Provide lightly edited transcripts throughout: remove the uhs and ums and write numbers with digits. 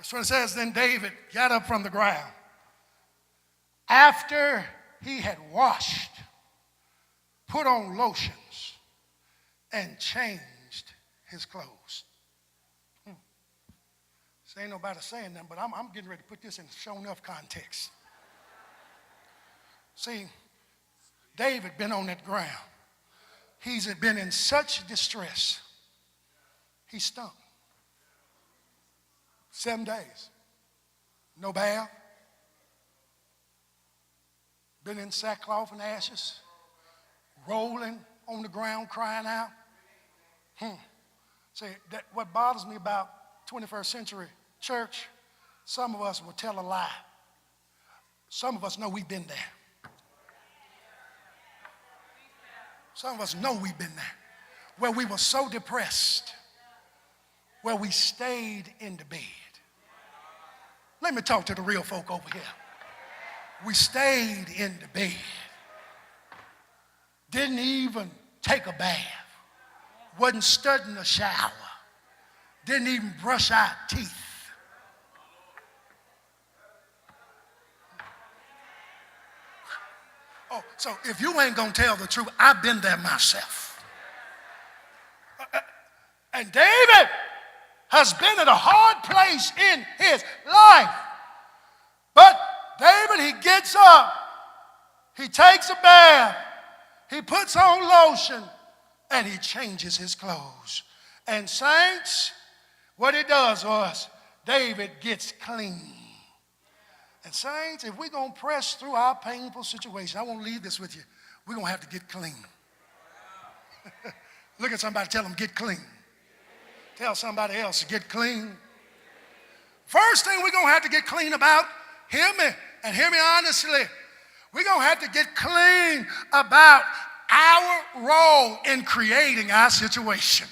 That's what it says. Then David got up from the ground after he had washed, put on lotions, and changed his clothes. This ain't nobody saying nothing, but I'm getting ready to put this in show enough context. See, David been on that ground. He's been in such distress. He stunk. 7 days. No bath. Been in sackcloth and ashes. Rolling on the ground crying out. See, what bothers me about 21st century church, some of us will tell a lie. Some of us know we've been there. Some of us know we've been there. Where we were so depressed, where we stayed in the bed. Let me talk to the real folk over here. We stayed in the bed. Didn't even take a bath. Wasn't studying a shower. Didn't even brush our teeth. Oh, so if you ain't gonna tell the truth, I've been there myself. And David has been at a hard place in his life. But David, he gets up, he takes a bath, he puts on lotion, and he changes his clothes. And saints, what it does was David gets clean. And saints, if we're going to press through our painful situation, I want to leave this with you. We're going to have to get clean. Look at somebody, tell them, get clean. Tell somebody else to get clean. First thing we're going to have to get clean about, hear me, and hear me honestly, we're going to have to get clean about our role in creating our situation.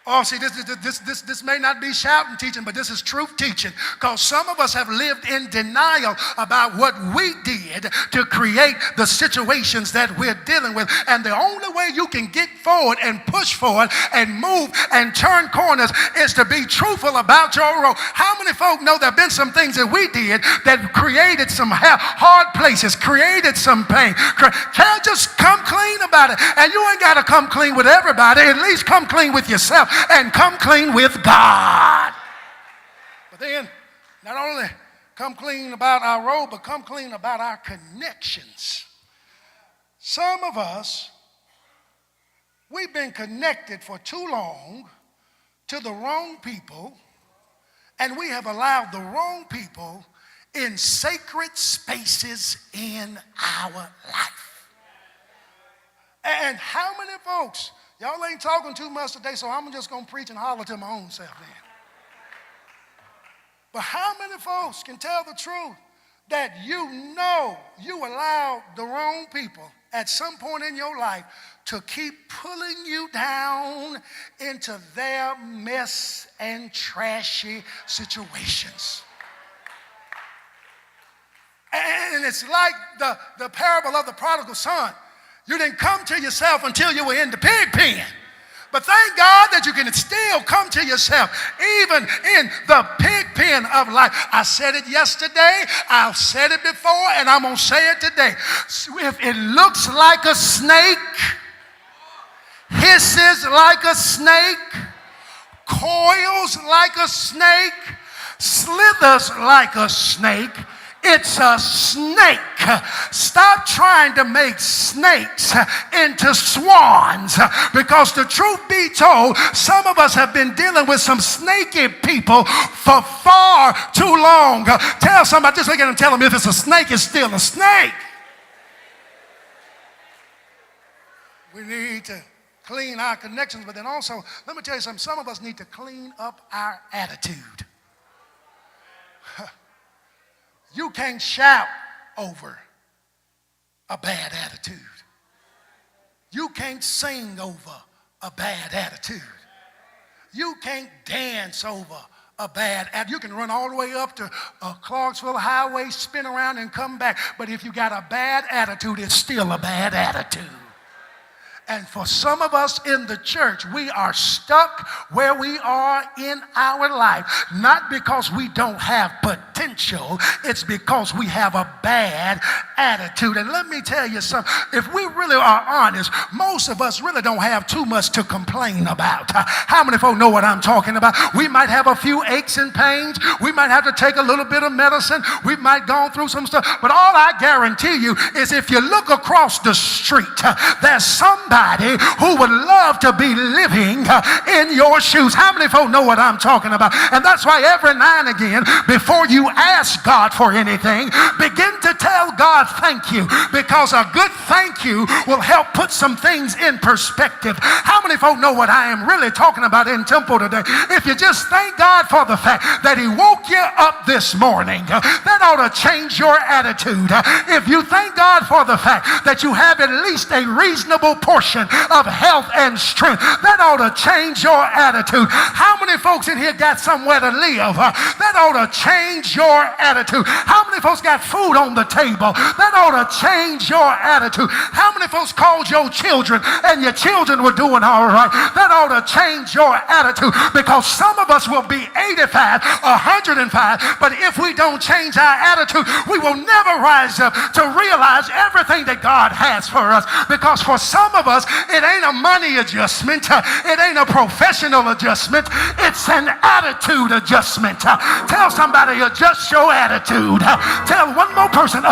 Oh, see, this may not be shouting teaching, but this is truth teaching. Because some of us have lived in denial about what we did to create the situations that we're dealing with. And the only way you can get forward and push forward and move and turn corners is to be truthful about your role. How many folk know there have been some things that we did that created some hard places, created some pain? Can't just come clean about it. And you ain't got to come clean with everybody. At least come clean with yourself. And come clean with God. But then, not only come clean about our role, but come clean about our connections. Some of us, we've been connected for too long to the wrong people, and we have allowed the wrong people in sacred spaces in our life. And how many folks, y'all ain't talking too much today, so I'm just going to preach and holler to my own self then. But how many folks can tell the truth that you know you allowed the wrong people at some point in your life to keep pulling you down into their mess and trashy situations? And it's like the parable of the prodigal son. You didn't come to yourself until you were in the pig pen. But thank God that you can still come to yourself, even in the pig pen of life. I said it yesterday, I've said it before, and I'm going to say it today. If it looks like a snake, hisses like a snake, coils like a snake, slithers like a snake, it's a snake. Stop trying to make snakes into swans, because the truth be told, some of us have been dealing with some snaky people for far too long. Tell somebody, just look at them and tell them, if it's a snake, it's still a snake. We need to clean our connections, but then also, let me tell you something, some of us need to clean up our attitude. You can't shout over a bad attitude. You can't sing over a bad attitude. You can't dance over a bad attitude. You can run all the way up to Clarksville Highway, spin around and come back. But if you got a bad attitude, it's still a bad attitude. And for some of us in the church, we are stuck where we are in our life, not because we don't have potential, it's because we have a bad attitude. And let me tell you something, if we really are honest, most of us really don't have too much to complain about. How many folks know what I'm talking about? We might have a few aches and pains, we might have to take a little bit of medicine, we might go through some stuff, but all I guarantee you is if you look across the street, there's somebody who would love to be living in your shoes. How many folks know what I'm talking about? And that's why every now and again, before you ask God for anything, begin to tell God thank you, because a good thank you will help put some things in perspective. How many folks know what I am really talking about in temple today? If you just thank God for the fact that he woke you up this morning, that ought to change your attitude. If you thank God for the fact that you have at least a reasonable portion of health and strength, that ought to change your attitude. How many folks in here got somewhere to live? That ought to change your attitude. How many folks got food on the table? That ought to change your attitude. How many folks called your children and your children were doing all right? That ought to change your attitude, because some of us will be 85, 105, but if we don't change our attitude, we will never rise up to realize everything that God has for us. Because for some of us, it ain't a money adjustment, it ain't a professional adjustment, it's an attitude adjustment. Tell somebody, adjust your attitude. Tell one more person,